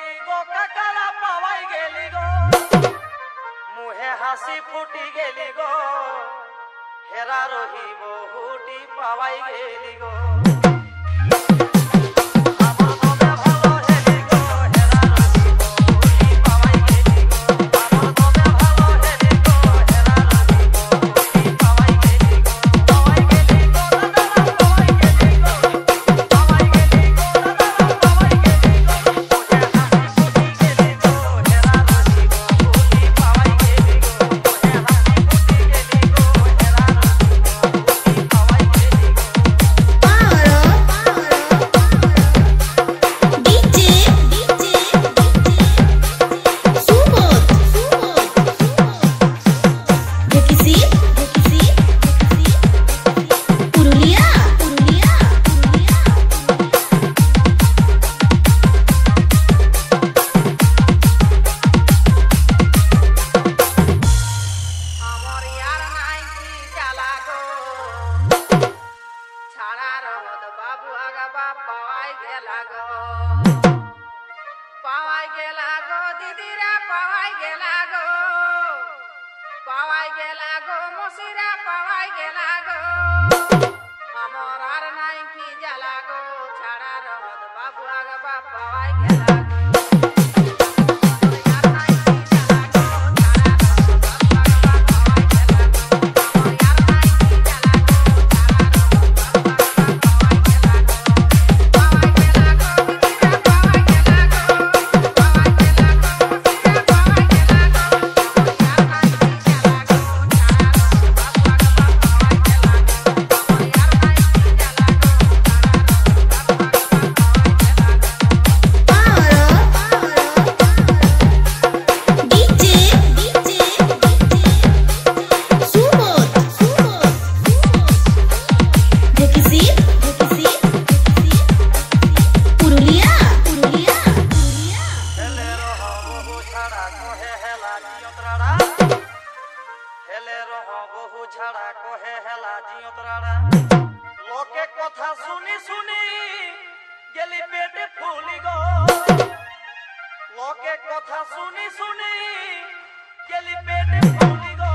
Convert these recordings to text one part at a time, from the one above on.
গেলি গো কাকারা পাওয়াই গেলি গো মুহে হাসি ফুটি গেলি গো হেরা রহিব হুটি পাওয়াই গেলি গো लोके कथा सुनी सुनी गेली पेटे फूली गो लोके कथा सुनी सुनी गेली पेटे फूली गो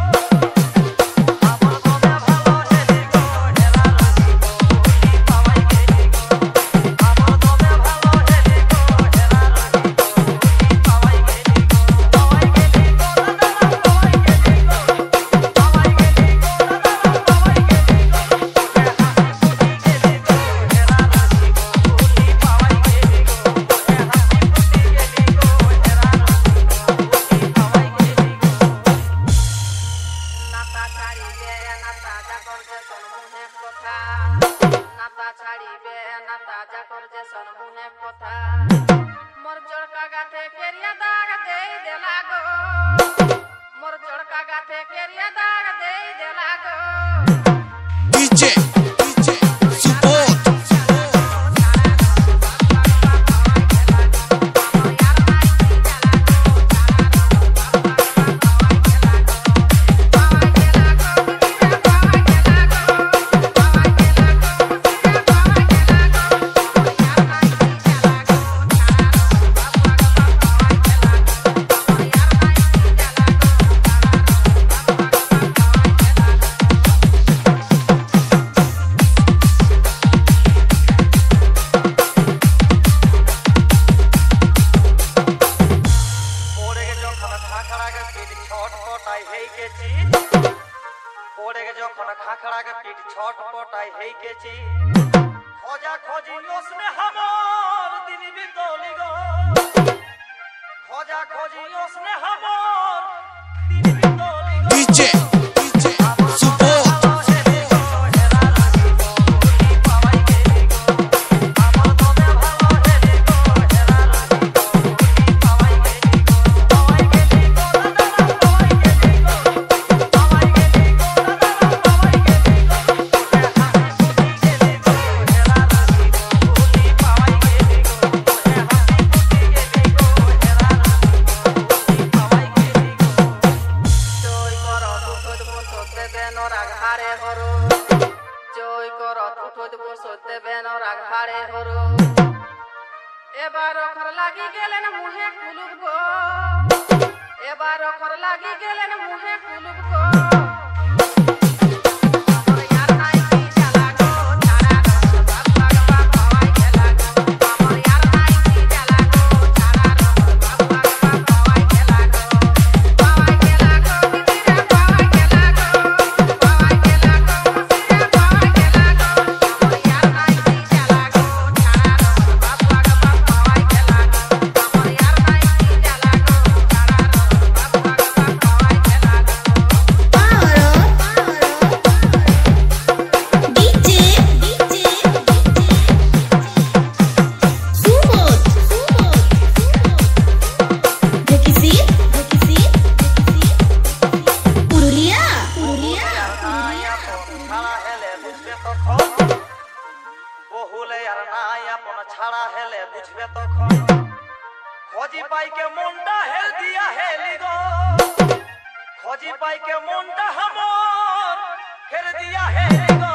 खोजा खोजी उसने हमर दिन बितौली गो खोजा खोजी उसने हमर दिन बितौली गो डीजे पावाई গেলেন মুহে কুলুপ গো এবার অখর লাগি গেলেন মুহে কুলুপ গো ছাড়া হেলে বুঝবে তখন খোঁজি পাইকে মনটা হেল দিয়া হেলি গো খোঁজি পাইকে মনটা হামর হেল দিয়া হেলি গো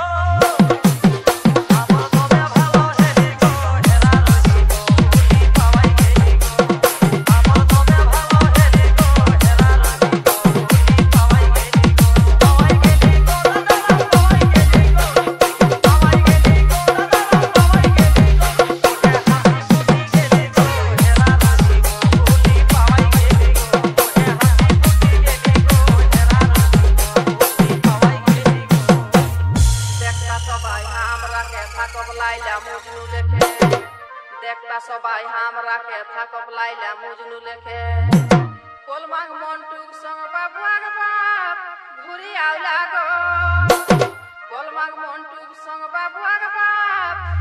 देखता सबाई हमरा के थाकब लाइला मुजनू लेखे कोलमांग मोंटुक संग बाबुआग बाप घुरी आवला गो कोलमांग मोंटुक संग बाबुआग बाप